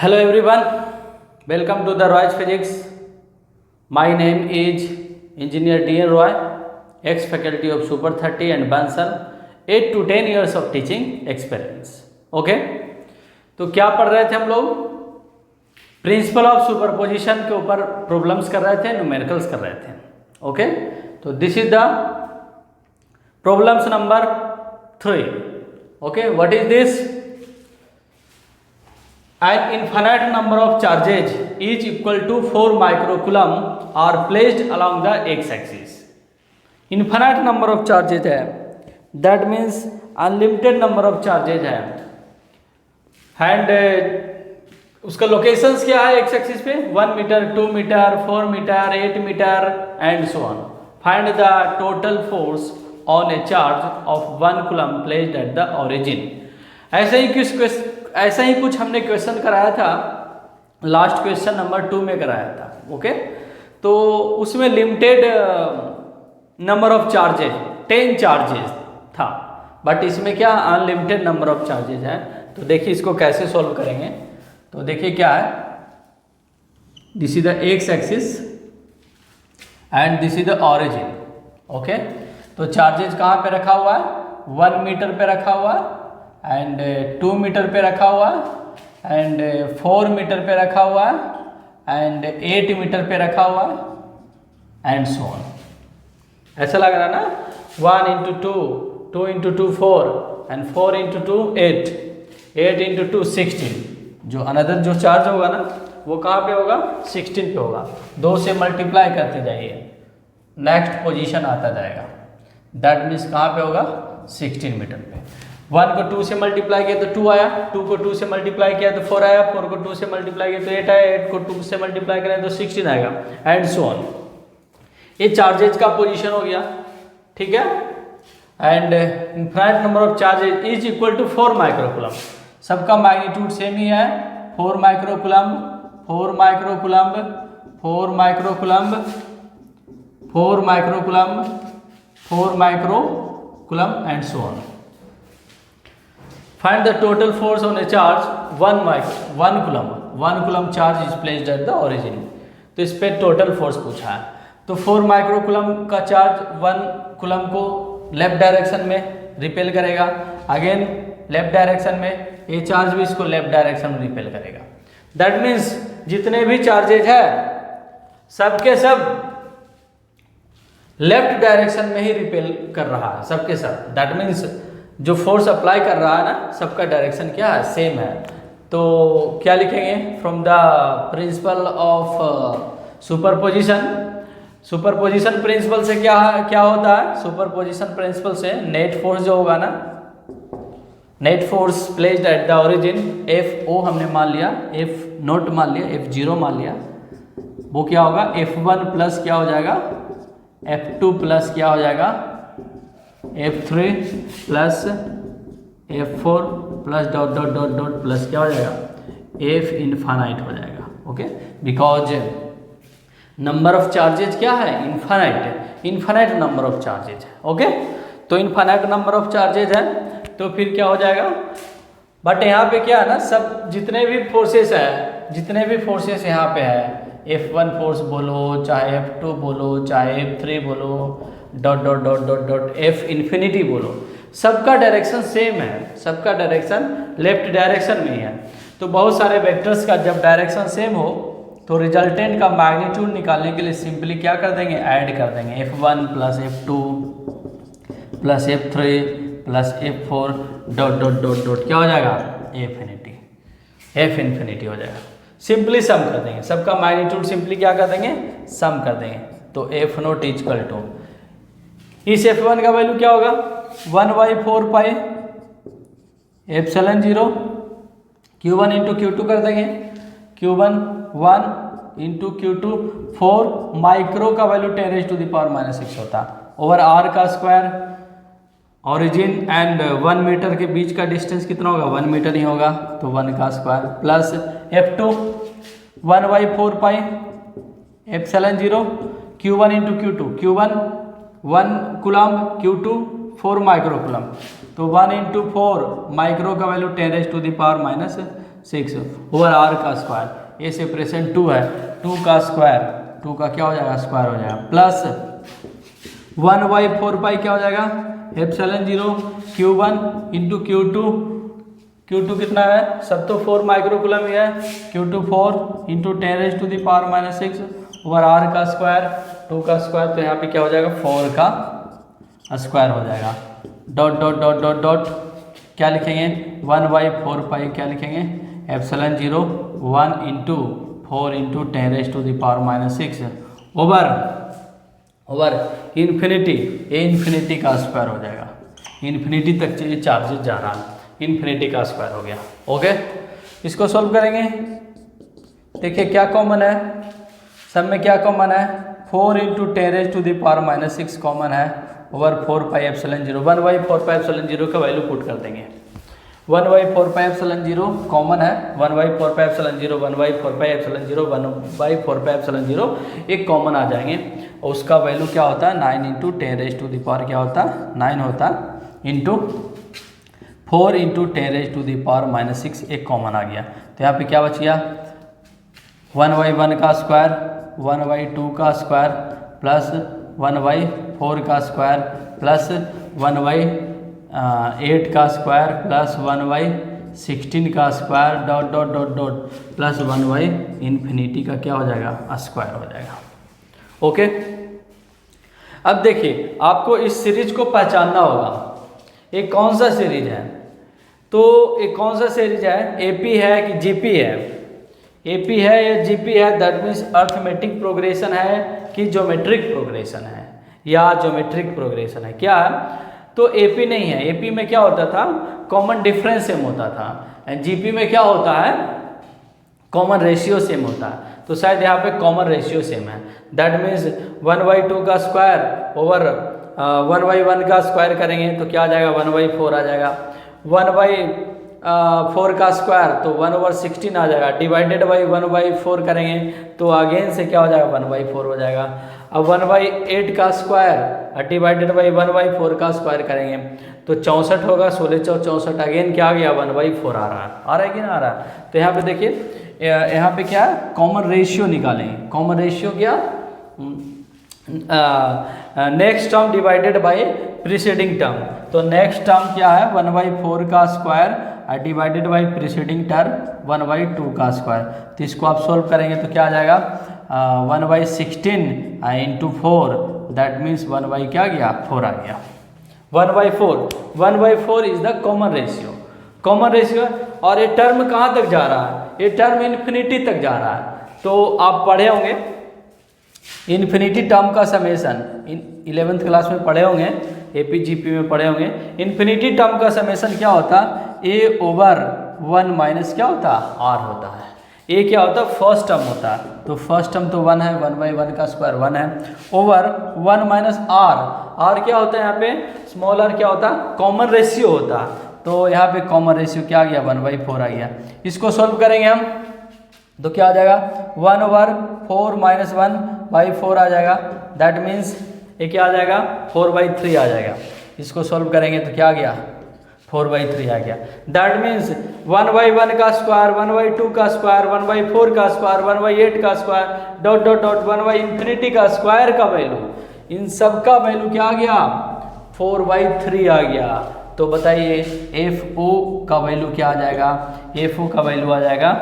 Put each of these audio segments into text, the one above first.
Hello everyone, welcome to the Roy's Physics. My name is Engineer D.N. Roy, ex-faculty of Super 30 and Bansal, 8 to 10 years of teaching experience. Okay, तो क्या पढ़ रहे थे हम लोग? Principal of superposition के ऊपर प्रॉब्लम्स कर रहे थे, न्यूमेरिकल्स कर रहे थे. ओके, तो this is the problems number 3. Okay, what is this? An infinite number of charges each equal to 4 microcoulomb are placed along the x-axis. Infinite number of charges है, that means unlimited number of charges है, and उसका locations क्या है x axis पे? 1 metre, 2 metre, 4 metre, 8 metre and so on. Find the total force on a charge of 1 coulomb placed at the origin. ऐसा ही कुछ हमने क्वेश्चन कराया था, लास्ट क्वेश्चन नंबर 2 में कराया था. ओके, तो उसमें limited number of charges 10 charges था, बट इसमें क्या अनलिमिटेड नंबर ऑफ चार्जेज है. तो देखिए इसको कैसे सॉल्व करेंगे. तो देखिए क्या है, this is the x axis and this is the origin. Okay, तो चार्जेज कहाँ पे रखा हुआ है? 1 मीटर पे रखा हुआ है एंड 2 मीटर पे रखा हुआ है एंड 4 मीटर पे रखा हुआ है एंड 8 मीटर पे रखा हुआ है एंड सो ऑन. ऐसा लग रहा है ना? 1 into 2, 2 into 2 4 and 4 into 2 8, 8 into 2 16. जो अनदर जो चार्ज होगा ना वो कहाँ पे होगा? 16 पे होगा. 2 से मल्टीप्लाई करते जाइए, नेक्स्ट पोजीशन आता जाएगा. दैट मीन्स कहाँ पे होगा? 16 मीटर पे. 1 को 2 से मल्टीप्लाई किया तो 2 आया, 2 को 2 से मल्टीप्लाई किया तो 4 आया, 4 को 2 से मल्टीप्लाई किया तो 8 आया, 8 को 2 से मल्टीप्लाई करें तो 16 आएगा एंड सो ऑन. ये चार्जेज का पोजीशन हो गया, ठीक है. And infinite number of charges is equal to 4 microcoulomb. सबका मैग्नीट्यूड सेम ही है, 4 microcoulomb, 4 microcoulomb, 4 microcoulomb, 4 microcoulomb, 4 microcoulomb and so on. Find the total force on a charge 1 coulomb. 1 coulomb charge is placed at the origin. तो इस पे total force पूछा है. तो 4 microcoulomb का चार्ज 1 कूलम को लेफ्ट डायरेक्शन में रिपेल करेगा, अगेन लेफ्ट डायरेक्शन में. ये चार्ज भी इसको लेफ्ट डायरेक्शन में रिपेल करेगा. दैट मीन्स जितने भी चार्जेज है सबके सब लेफ्ट डायरेक्शन में ही रिपेल कर रहा है, सबके सब. दैट मीन्स जो फोर्स अप्लाई कर रहा है ना, सबका डायरेक्शन क्या है? सेम है. तो क्या लिखेंगे? From the principle of superposition. Superposition principle से क्या होता है? सुपरपोजिशन प्रिंसिपल से नेट फोर्स जो होगा ना, net force placed at the origin, F O हमने मान लिया, एफ नोट मान लिया, एफ जीरो मान लिया, वो क्या होगा? F1 प्लस क्या हो जाएगा? F2 प्लस क्या हो जाएगा? F3 plus F4 plus dot dot dot dot plus क्या हो जाएगा? F इनफाइनाइट हो जाएगा. Okay, because number of charges क्या है? Infinite. Infinite number of charges है. ओके, तो इनफाइनाइट नंबर ऑफ चार्जेज है, तो फिर क्या हो जाएगा? बट यहाँ पे क्या है ना, सब जितने भी फोर्सेस है, जितने भी फोर्सेस यहाँ पे है, F1 फोर्स बोलो, चाहे F2 बोलो, चाहे F3 बोलो, dot dot dot dot dot F infinity बोलो, सबका डायरेक्शन सेम है, सबका डायरेक्शन लेफ्ट डायरेक्शन में ही है. तो बहुत सारे वेक्टर्स का जब डायरेक्शन सेम हो तो रिजल्टेंट का मैग्नीट्यूड निकालने के लिए सिंपली क्या कर देंगे? ऐड कर देंगे. F1 plus F2 plus F3 plus F4 dot dot dot dot क्या हो जाएगा? F इन्फिनिटी हो जाएगा. सिंपली सम कर देंगे, सबका मैग्नीट्यूड सिंपली क्या कर देंगे? सम कर देंगे. तो F nought is equal to, इस F1 का वैल्यू क्या होगा? 1/4 pi epsilon 0 Q1 into Q2 कर देंगे. Q1 1 इंटू Q2 4 माइक्रो का वैल्यू 10⁻⁻⁶ होता ओवर R का स्क्वायर. ओरिजिन एंड 1 मीटर के बीच का डिस्टेंस कितना होगा? 1 मीटर ही होगा, तो 1 का square plus F2 1/4 pi epsilon 0 Q1 into Q2. Q1 1 coulomb, Q2 4 micro coulomb, तो 1 इंटू 4 माइक्रो का वैल्यू 10⁻⁻⁶ 6 ओवर आर का स्क्वायर, ए सेपरेशन 2 है, 2 का स्क्वायर, 2 का क्या हो जाएगा स्क्वायर हो जाएगा, प्लस 1/4 क्या हो जाएगा एप्सिलॉन 0 Q1 इंटू Q2 कितना है, सब तो 4 माइक्रोकूलम ही है, Q2 4 इंटू 10⁻⁻⁶ ओवर आर का स्क्वायर, 2 का स्क्वायर, तो यहाँ पे क्या हो जाएगा 4 का स्क्वायर हो जाएगा, dot dot dot dot dot क्या लिखेंगे 1/4 क्या लिखेंगे epsilon 0 1 into 4 into 10⁻⁻⁶ over infinity, ए इन्फिनिटी का स्क्वायर हो जाएगा, इन्फिनिटी तक ये चार्जेस जा रहा है, इन्फिनिटी का स्क्वायर हो गया। ओके, इसको सॉल्व करेंगे, देखिए क्या कॉमन है, सब में क्या कॉमन है 4 इंटू 10⁻⁻⁶ कॉमन है ओवर 4 एप्सिलॉन 0, 1/4 एप्सिलॉन 0 का वैल्यू पुट कर देंगे, 1/4 एप्सिलॉन 0 कॉमन है, 1/4 एप्सिलॉन 0 1/4 एप्सिलॉन 0 1/4 एप्सिलॉन 0 एक कॉमन आ जाएंगे, और उसका वैल्यू क्या होता है 9 इंटू 10⁻⁻ क्या होता है 9 होता इंटू 4 इंटू 10⁻⁻⁶ एक कॉमन आ गया, तो यहाँ पे क्या बच गया 1/1 का स्क्वायर, 1/2 का स्क्वायर प्लस 1/4 का स्क्वायर प्लस 1/8 का स्क्वायर प्लस 1/16 का square dot dot dot dot plus 1/∞ का क्या हो जाएगा स्क्वायर हो जाएगा। ओके, अब देखिए आपको इस सीरीज को पहचानना होगा, ये कौन सा सीरीज है, तो ये कौन सा सीरीज है, एपी है कि जीपी है, एपी है या जीपी है, दैट मीन्स अर्थमेटिक प्रोग्रेशन है कि ज्योमेट्रिक प्रोग्रेशन है, या ज्योमेट्रिक प्रोग्रेशन है, क्या है, तो एपी नहीं है, एपी में क्या होता था कॉमन डिफरेंस सेम होता था, एंड जीपी में क्या होता है कॉमन रेशियो सेम होता है, तो शायद यहाँ पे कॉमन रेशियो सेम है, दैट मीन्स 1/2 का स्क्वायर ओवर 1/1 का स्क्वायर करेंगे तो क्या आ जाएगा 1/4 आ जाएगा, 1/4 का स्क्वायर तो 1/16 आ जाएगा, डिवाइडेड बाई 1/4 करेंगे तो अगेन से क्या हो जाएगा 1/4 हो जाएगा, अब 1/8 का स्क्वायर डिवाइडेड बाई 1/4 का स्क्वायर करेंगे तो 64 होगा, 16 64 अगेन क्या आ गया 1/4 आ रहा है कि ना आ रहा है, तो यहाँ पे देखिए यहाँ पे क्या है कॉमन रेशियो निकालेंगे, कॉमन रेशियो क्या next term divided by preceding term, तो नेक्स्ट टर्म क्या है 1/4 का square divided by preceding term 1/2 का स्क्वायर, तो इसको आप सोल्व करेंगे तो क्या आ जाएगा 1/16 इंटू 4 दैट मीन्स 1/ क्या गया 4 आ गया, 1/4 is the common ratio, common ratio, और ये टर्म कहाँ तक जा रहा है, ये टर्म इन्फिनिटी तक जा रहा है, तो आप पढ़े होंगे इन्फिनिटी टर्म का समेसन, 11th क्लास में पढ़े होंगे, एपीजीपी में पढ़े होंगे, इन्फिनिटी टर्म का समेसन क्या होता है a ओवर 1 माइनस क्या होता है r होता है, a क्या होता है फर्स्ट टर्म होता है, तो फर्स्ट टर्म तो 1 है, 1/1 का स्क्वायर 1 है, ओवर 1 माइनस r क्या होता है यहाँ पे स्मॉल r क्या होता है कॉमन रेशियो होता है, तो यहाँ पे कॉमन रेशियो क्या आ गया 1/4 आ गया, इसको सोल्व करेंगे हम तो क्या आ जाएगा 1/4 माइनस 1/4 आ जाएगा, दैट मीन्स ये क्या आ जाएगा 4/3 आ जाएगा, इसको सोल्व करेंगे तो क्या आ गया 4/3 आ गया, दैट मीन्स 1/1 का स्क्वायर 1/2 का स्क्वायर 1/4 का स्क्वायर 1/8 का स्क्वायर डॉट डॉट डॉट 1/∞ का स्क्वायर का वैल्यू, इन सब का वैल्यू क्या आ गया 4/3 आ गया, तो बताइए एफ ओ का वैल्यू क्या आ जाएगा, एफ ओ का वैल्यू आ जाएगा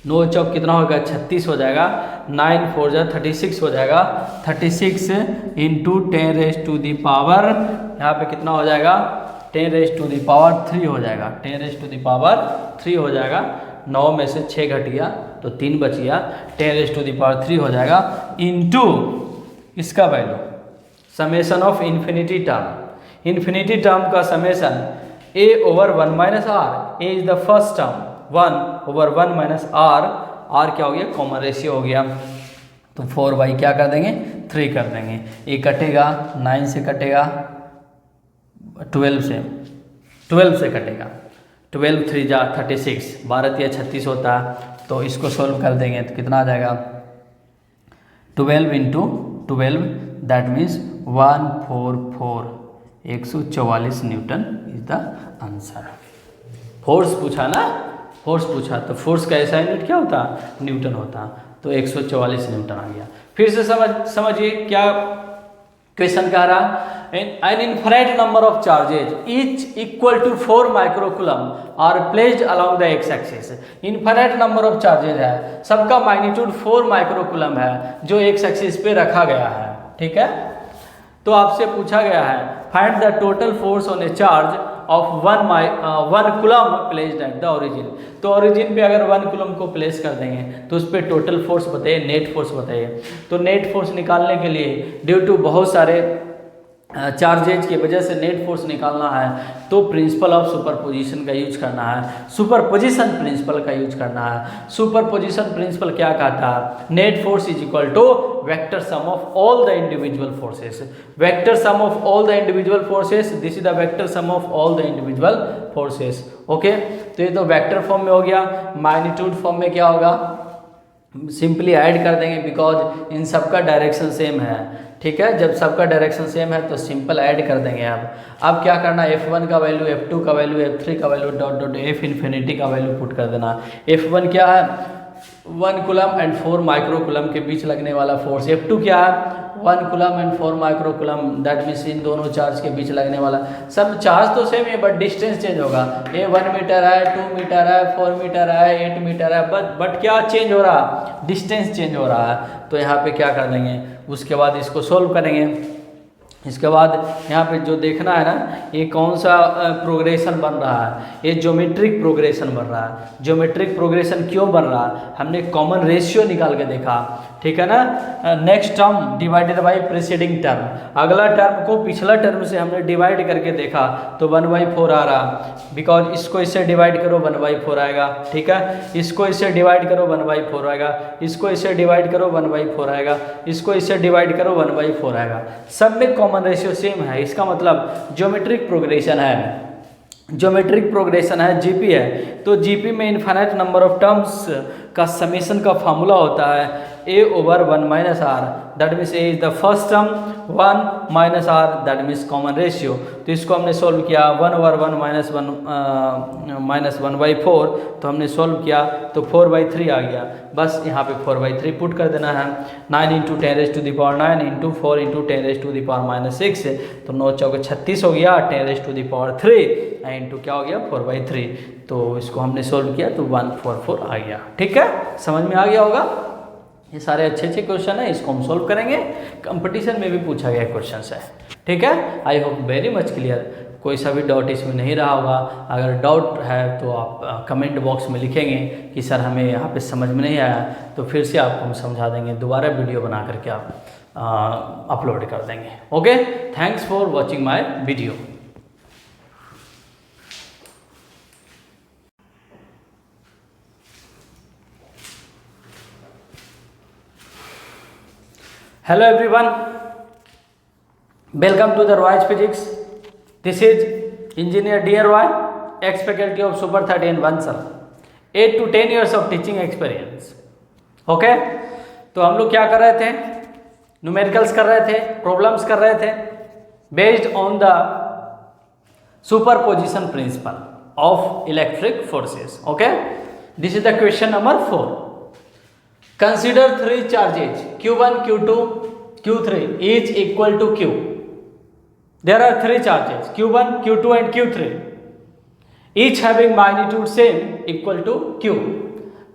9 चौक कितना होगा 36 हो जाएगा, 9 4 जा 36 हो जाएगा, 36 इंटू 10⁻⁻, यहाँ पे कितना हो जाएगा 10⁻³ हो जाएगा, 10⁻³ हो जाएगा, 9 में से 6 घट गया तो 3 बच गया, 10⁻³ हो जाएगा इंटू इसका value summation of infinity term, infinity term का summation a over 1 minus R, A is the first term 1 over 1 minus r क्या हो गया कॉमन रेशियो हो गया, तो 4/, क्या कर देंगे 3 कर देंगे, ये कटेगा 9 से कटेगा 12 से कटेगा, 12 3 जा 36, 12 या 36 होता है, तो इसको सोल्व कर देंगे तो कितना आ जाएगा 12 into 12 that means 144 144 Newton is the answer. Force पूछा ना, फोर्स पूछा तो फोर्स का ऐसा यूनिट क्या होता, न्यूटन होता। तो 144 न्यूटन आ गया। फिर से समझिए क्या क्वेश्चन कह रहा, an infinite number of charges each equal to 4 microcoulomb are placed along the x axis। infinite number of charges है, सबका मैग्नीट्यूड 4 माइक्रोकूलम है जो x एक्सिस पे रखा गया है, ठीक है। तो आपसे पूछा गया है find the total force on a charge of 1 coulomb placed at the origin. तो ओरिजिन पे अगर 1 कूलम को प्लेस कर देंगे तो उस पर टोटल फोर्स बताइए, नेट फोर्स बताइए। तो नेट फोर्स निकालने के लिए ड्यू टू बहुत सारे चार्जेज की वजह से नेट फोर्स निकालना है तो प्रिंसिपल ऑफ सुपरपोजिशन का यूज करना है, सुपरपोजिशन प्रिंसिपल का यूज करना है। सुपरपोजिशन प्रिंसिपल क्या कहता है, net force is equal to vector sum of all the individual forces. Vector sum of all the individual forces, this is the vector sum of all the individual forces. Okay, तो ये तो vector form में हो गया। Magnitude form में क्या होगा, simply add कर देंगे बिकॉज इन सबका डायरेक्शन सेम है, ठीक है। जब सबका डायरेक्शन सेम है तो सिंपल ऐड कर देंगे। अब क्या करना, F1 का वैल्यू, F2 का वैल्यू, F3 का value, dot dot F infinity का वैल्यू पुट कर देना। F1 क्या है, 1 कूलम एंड 4 माइक्रोकूलम के बीच लगने वाला फोर्स। F2 क्या है, 1 coulomb and 4 microcoulomb, that means in दोनों चार्ज के बीच लगने वाला। सब चार्ज तो सेम है बट डिस्टेंस चेंज होगा। ये 1 मीटर है, 2 मीटर है, 4 मीटर है, 8 मीटर है, बट क्या चेंज हो रहा है, डिस्टेंस चेंज हो रहा है। तो यहाँ पे क्या कर देंगे, उसके बाद इसको सोल्व करेंगे। इसके बाद यहाँ पे जो देखना है ना, ये कौन सा प्रोग्रेशन बन रहा है, ये ज्योमेट्रिक प्रोग्रेशन बन रहा है। ज्योमेट्रिक प्रोग्रेशन क्यों बन रहा है, हमने कॉमन रेशियो निकाल के देखा, ठीक है ना। Next term divided by preceding term, अगला टर्म को पिछला टर्म से हमने डिवाइड करके देखा तो 1/4 आ रहा, बिकॉज इसको इससे डिवाइड करो 1/4 आएगा, ठीक है। इसको इससे डिवाइड करो 1/4 आएगा, इसको इससे डिवाइड करो 1/4 आएगा, इसको इससे डिवाइड करो 1/4 आएगा। सब में कॉमन रेशियो सेम है, इसका मतलब ज्योमेट्रिक प्रोग्रेशन है। ज्योमेट्रिक प्रोग्रेशन है, जीपी है। तो जीपी में इनफाइनाइट नंबर ऑफ टर्म्स का समेशन का फार्मूला होता है a/1 - r, that means a is the first term, 1 - r that means common ratio. तो इसको हमने सोल्व किया 1/1 - 1/4, तो हमने सोल्व किया तो 4/3 आ गया। बस यहाँ पे 4/3 पुट कर देना है। 9 × 10⁹ इंटू 4 × 10⁻⁶, तो 9 × 36 हो गया, 10⁻3 इंटू क्या हो गया 4/3। तो इसको हमने सोल्व किया तो 144 आ गया, ठीक है। समझ में आ गया होगा। ये सारे अच्छे अच्छे क्वेश्चन है, इसको हम सोल्व करेंगे। कंपटीशन में भी पूछा गया क्वेश्चन है, ठीक है। I hope very much clear, कोई सा भी डाउट इसमें नहीं रहा होगा। अगर डाउट है तो आप कमेंट बॉक्स में लिखेंगे कि सर हमें यहाँ पे समझ में नहीं आया, तो फिर से आपको हम समझा देंगे, दोबारा वीडियो बना करके आप अपलोड कर देंगे। Okay, thanks for watching my video. Hello everyone, welcome to the Roy's Physics. This is Engineer D. Roy, ex-faculty of Super 13 Bansal, 8 to 10 years of teaching experience. Okay, तो हम लोग क्या कर रहे थे, न्यूमेरिकल्स कर रहे थे, प्रॉब्लम्स कर रहे थे based on the superposition principle of electric forces. Okay, this is the question number 4। Consider 3 charges Q1, Q2, Q3 each equal to Q. There are 3 charges Q1, Q2 and Q3, each having magnitude same equal to Q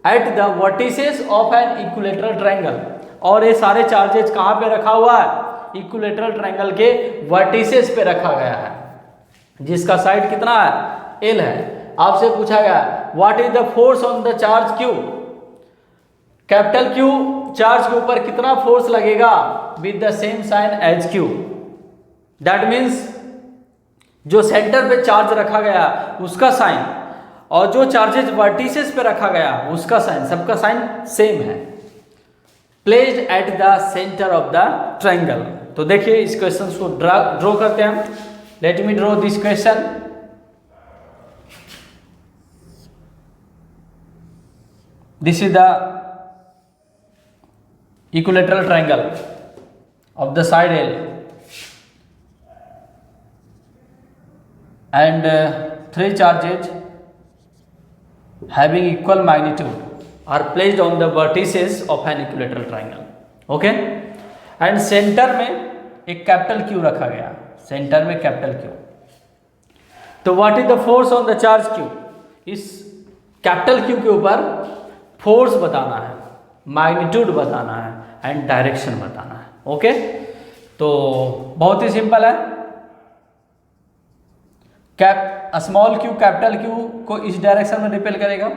at the vertices of an equilateral triangle. और ये सारे charges कहाँ पे रखा हुआ है, equilateral triangle के vertices पे रखा गया है, जिसका साइड कितना है, L है। आपसे पूछा गया what is the force on the charge Q, capital Q charge के ऊपर कितना फोर्स लगेगा with the same sign as Q। That means जो सेंटर पे चार्ज रखा गया उसका साइन और जो चार्जेस वर्टिसेस पे रखा गया उसका साइन, सबका साइन सेम है, placed at the centre of the triangle. तो देखिए इस क्वेश्चन को ड्रॉ करते हैं। Let me draw this question. This is the equilateral triangle of the side L and 3 charges having equal magnitude are placed on the vertices of an equilateral triangle. Okay, and centre में एक capital Q रखा गया, centre में capital Q. तो what is the force on the charge Q? इस capital Q के ऊपर force बताना है, मैग्नीट्यूड बताना है एंड डायरेक्शन बताना है. ओके, तो बहुत ही सिंपल है. स्मॉल क्यू कैपिटल क्यू को इस डायरेक्शन में रिपेल करेगा,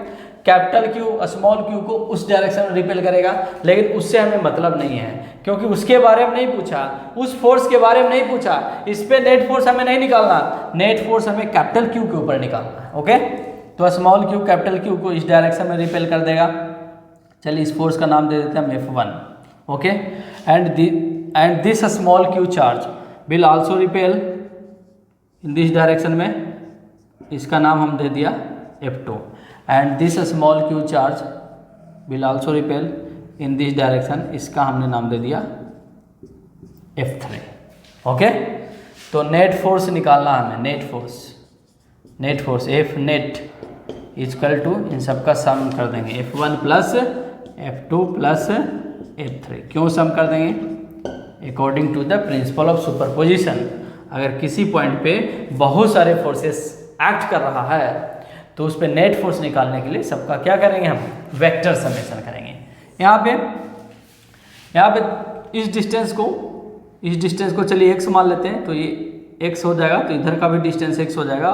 कैपिटल क्यू स्मॉल क्यू को उस डायरेक्शन में रिपेल करेगा, लेकिन उससे हमें मतलब नहीं है क्योंकि उसके बारे में नहीं पूछा, उस फोर्स के बारे में नहीं पूछा. इस पे नेट फोर्स हमें नहीं निकालना, नेट फोर्स हमें कैपिटल क्यू के ऊपर निकालना है. ओके, तो स्मॉल क्यू कैपिटल क्यू को इस डायरेक्शन में रिपेल कर देगा. चलिए इस फोर्स का नाम दे देते हैं F1. Okay, and this small Q charge will also repel in this direction में, इसका नाम हम दे दिया F2. And this small Q charge will also repel in this direction, इसका हमने नाम दे दिया F3. ओके, तो नेट फोर्स निकालना हमें, net force F net is equal to इन सबका सम कर देंगे F1 plus F2 plus F3. क्यों सम कर देंगे? According to the principle of superposition. अगर किसी पॉइंट पे बहुत सारे फोर्सेस एक्ट कर रहा है तो उस पर नेट फोर्स निकालने के लिए सबका क्या करेंगे हम? वेक्टर समेशन करेंगे. यहाँ पे इस डिस्टेंस को चलिए x मान लेते हैं, तो ये x हो जाएगा, तो इधर का भी डिस्टेंस x हो जाएगा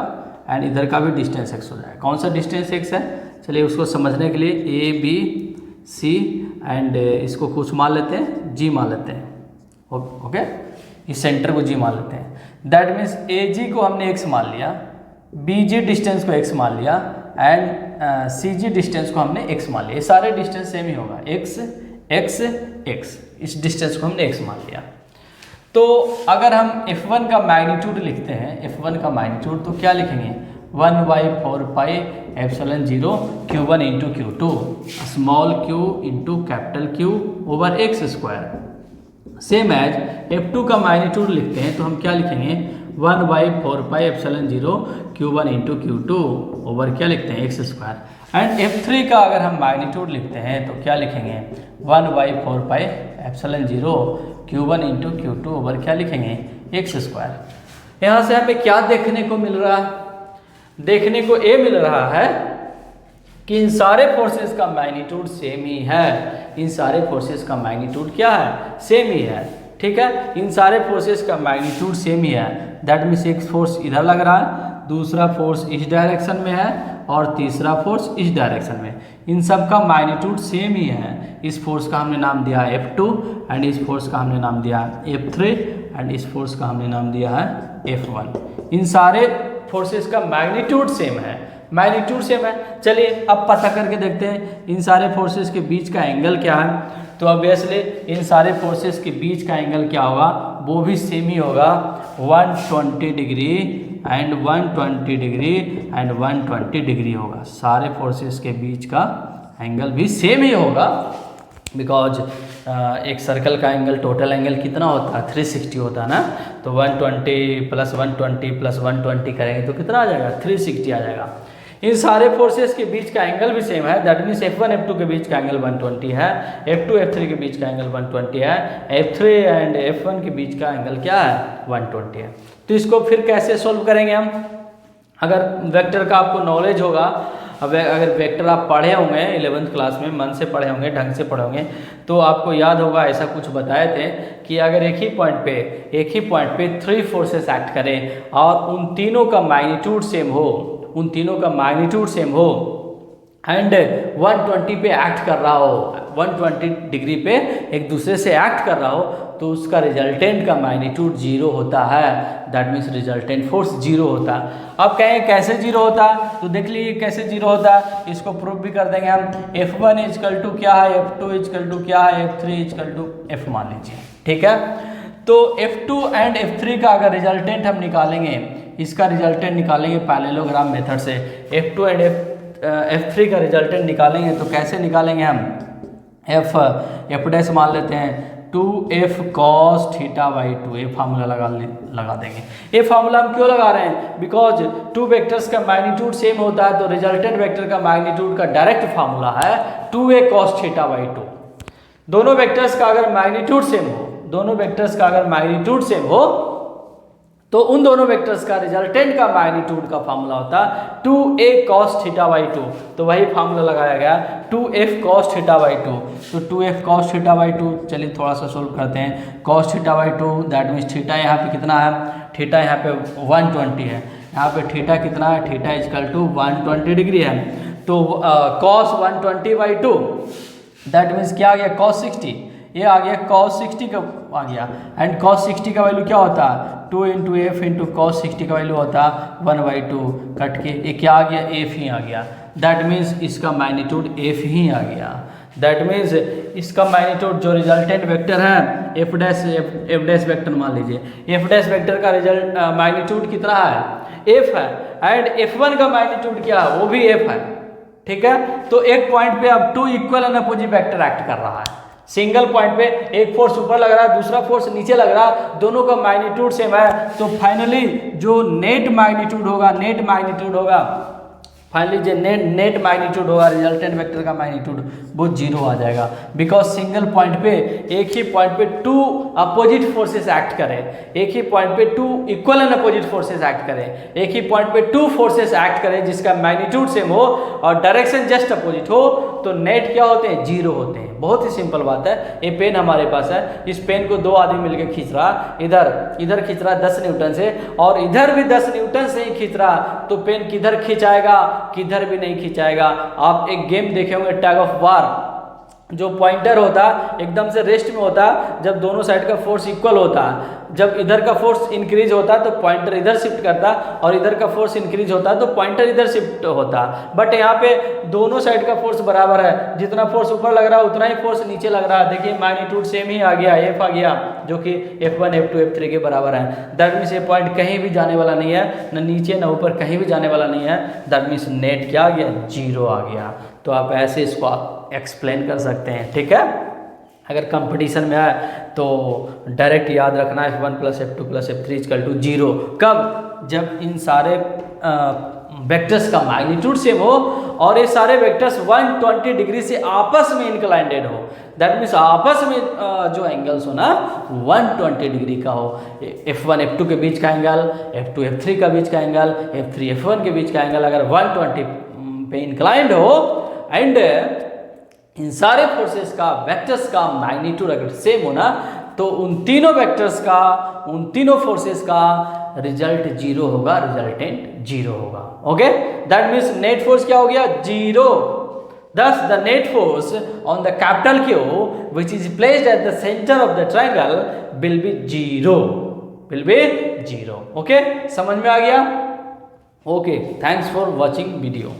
एंड इधर का भी डिस्टेंस x हो जाएगा. कौन सा डिस्टेंस x है? चलिए उसको समझने के लिए a b c एंड इसको कुछ मान लेते हैं, g मान लेते हैं. ओके, इस सेंटर को g मान लेते हैं. दैट मीन्स AG को हमने x मान लिया, BG डिस्टेंस को x मान लिया एंड CG डिस्टेंस को हमने x मान लिया. ये सारे डिस्टेंस सेम ही होगा, x, इस डिस्टेंस को हमने x मान लिया. तो अगर हम F1 का मैग्नीट्यूड लिखते हैं, F1 का मैग्नीट्यूड तो क्या लिखेंगे? 1/4 pi epsilon 0 Q1 into Q2 small q into capital Q over x square. Same as F2 का मैग्नीट्यूड लिखते हैं तो हम क्या लिखेंगे? 1/4 pi epsilon 0 Q1 into Q2 over क्या लिखते हैं? x square. एंड F3 का अगर हम मैग्नीट्यूड लिखते हैं तो क्या लिखेंगे? 1/4 pi epsilon 0 Q1 into Q2 over क्या लिखेंगे? x square. यहाँ से हमें क्या देखने को मिल रहा है? देखने को ये मिल रहा है कि इन सारे फोर्सेस का मैग्नीट्यूड सेम ही है. इन सारे फोर्सेस का मैग्नीट्यूड क्या है? सेम ही है. ठीक है, इन सारे फोर्सेस का मैग्नीट्यूड सेम ही है. दैट मीन्स एक फोर्स इधर लग रहा है, दूसरा फोर्स इस डायरेक्शन में है और तीसरा फोर्स इस डायरेक्शन में. इन सब का मैग्नीट्यूड सेम ही है. इस फोर्स का हमने नाम दिया है F2 एंड इस फोर्स का हमने नाम दिया है F3 एंड इस फोर्स का हमने नाम दिया है F1. इन सारे फोर्सेस का मैग्नीट्यूड सेम है, मैग्नीट्यूड सेम है. चलिए अब पता करके देखते हैं इन सारे फोर्सेस के बीच का एंगल क्या है. तो ऑब्वियसली इन सारे फोर्सेस के बीच का एंगल क्या होगा? वो भी सेम ही होगा, 120 degree and 120 degree and 120 degree होगा. सारे फोर्सेस के बीच का एंगल भी सेम ही होगा बिकॉज एक सर्कल का एंगल टोटल एंगल कितना होता है? 360 होता है ना. तो 120 प्लस 120 प्लस 120 करेंगे तो कितना आ जाएगा? 360 आ जाएगा. इन सारे फोर्सेस के बीच का एंगल भी सेम है. दैट मीन्स F1 F2 के बीच का एंगल 120 है, F2 F3 के बीच का एंगल 120 है, F3 एंड F1 के बीच का एंगल क्या है? 120 है. तो इसको फिर कैसे सोल्व करेंगे हम? अगर वेक्टर का आपको नॉलेज होगा, अगर वेक्टर आप पढ़े होंगे 11th क्लास में, मन से पढ़े होंगे, ढंग से पढ़े होंगे, तो आपको याद होगा ऐसा कुछ बताए थे कि अगर एक ही पॉइंट पे 3 फोर्सेस एक्ट करें और उन तीनों का मैग्नीट्यूड सेम हो एंड 120 पे एक्ट कर रहा हो, 120 डिग्री पे एक दूसरे से एक्ट कर रहा हो, तो उसका रिजल्टेंट का मैग्नीट्यूड 0 होता है. दैट मीन्स रिजल्टेंट फोर्स 0 होता है. अब कहें कैसे 0 होता है? तो देख लीजिए कैसे 0 होता है. इसको प्रूफ भी कर देंगे हम. F1 इजकल टू क्या है? F2 इजकल टू क्या है? F3 इजकल टू F मान लीजिए. ठीक है, तो F2 एंड F3 का अगर रिजल्टेंट हम निकालेंगे, इसका रिजल्टेंट निकालेंगे पैरेललोग्राम मेथड से. F2 एंड F3 का रिजल्टेंट निकालेंगे तो कैसे निकालेंगे हम? F डैश मान लेते हैं, 2f cos थीटा बाई 2, ये फार्मूला लगा देंगे। ये फार्मूला हम क्यों लगा रहे हैं? बिकॉज टू वेक्टर्स का मैग्नीट्यूड सेम होता है, तो रिजल्टेंट वेक्टर का मैग्नीट्यूड का डायरेक्ट फार्मूला है 2a cos थीटा बाई 2। दोनों वेक्टर्स का अगर मैग्नीट्यूड सेम हो, दोनों वेक्टर्स का अगर मैग्नीट्यूड सेम हो, तो उन दोनों वेक्टर्स का रिजल्टेंट का मैग्नीट्यूड का फार्मूला होता है 2a cos थीटा बाई 2। तो वही फार्मूला लगाया गया 2f cos थीटा बाई 2। तो 2f cos थीटा बाई 2, चलिए थोड़ा सा सोल्व करते हैं। cos theta by 2 that means theta यहाँ पे कितना है? थीटा यहाँ पे 120 है। यहाँ पे थीटा कितना है? थीटा इजकल टू 120 डिग्री है। तो cos 120 बाई 2 दैट मीन्स क्या आ गया? cos 60। ये आ गया cos 60 का आ गया, एंड cos 60 का वैल्यू क्या होता है? 2 इंटू एफ इंटू cos 60 का वैल्यू होता है 1/2 कट के ये क्या आ गया? एफ ही आ गया। दैट मीन्स इसका मैग्नीट्यूड एफ ही आ गया। दैट मीन्स इसका मैग्नीट्यूड जो रिजल्टेंट वेक्टर है एफ डैश वेक्टर मान लीजिए, एफ डैश वेक्टर का रिजल्ट मैग्नीट्यूड कितना है? एफ है। एंड F1 का मैग्नीट्यूड क्या है? वो भी एफ है। ठीक है, तो एक पॉइंट पे अब 2 equal and opposite vector act कर रहा है। सिंगल पॉइंट पे एक फोर्स ऊपर लग रहा है, दूसरा फोर्स नीचे लग रहा है, दोनों का मैग्नीट्यूड सेम है। तो फाइनली जो नेट मैग्नीट्यूड होगा फाइनली जो नेट मैग्नीट्यूड होगा रिजल्टेंट वेक्टर का मैग्नीट्यूड वो 0 आ जाएगा। बिकॉज सिंगल पॉइंट पे एक ही पॉइंट पे 2 अपोजिट फोर्सेस एक्ट करें, एक ही पॉइंट पे 2 equal and opposite forces act करें, एक ही पॉइंट पे 2 फोर्सेस एक्ट करें जिसका मैग्नीट्यूड सेम हो और डायरेक्शन जस्ट अपोजिट हो, तो नेट क्या होते हैं? 0 होते हैं। बहुत ही सिंपल बात है। ये पेन हमारे पास है, इस पेन को 2 आदमी मिलकर खींच रहा, इधर खींच रहा 10 न्यूटन से और इधर भी 10 न्यूटन से ही खींच रहा, तो पेन किधर खिंचाएगा? किधर भी नहीं खिंचाएगा। आप एक गेम देखे होंगे टैग ऑफ वार, जो पॉइंटर होता है एकदम से रेस्ट में होता है जब दोनों साइड का फोर्स इक्वल होता है। जब इधर का फोर्स इंक्रीज होता है तो पॉइंटर इधर शिफ्ट करता है और इधर का फोर्स इंक्रीज होता है तो पॉइंटर इधर शिफ्ट होता है। बट यहाँ पे दोनों साइड का फोर्स बराबर है, जितना फोर्स ऊपर लग रहा है उतना ही फोर्स नीचे लग रहा है। देखिए मैग्नीट्यूड सेम ही आ गया, एफ आ गया, जो कि F1 F2 F3 के बराबर है। दैट मीन्स ये पॉइंट कहीं भी जाने वाला नहीं है, न नीचे न ऊपर, कहीं भी जाने वाला नहीं है। दैट मीन्स नेट क्या आ गया? 0 आ गया। तो आप ऐसे इसको एक्सप्लेन कर सकते हैं। ठीक है, अगर कंपटीशन में आए तो डायरेक्ट याद रखना F1 + F2 + F3 = 0। कब? जब इन सारे वेक्टर्स का मैग्नीट्यूड सेम हो और ये सारे वेक्टर्स 120 डिग्री से आपस में इंक्लाइंडेड हो। दैट मीन्स आपस में जो एंगल्स हो ना 120 डिग्री का हो। F1 F2 के बीच का एंगल, F2 F3 का बीच का एंगल, F3 F1 के बीच का एंगल अगर 120 पे इंक्लाइंड हो एंड इन सारे फोर्सेस का वेक्टर्स का मैग्नीट्यूड अगर सेम होना, तो उन तीनों वेक्टर्स का, उन तीनों फोर्सेस का रिजल्ट 0 होगा, रिजल्टेंट 0 होगा। Okay, that means net force क्या हो गया? 0। Thus the net force on the capital Q which is placed at the center of the triangle will be 0, will be 0। Okay, समझ में आ गया? Okay, thanks for watching video.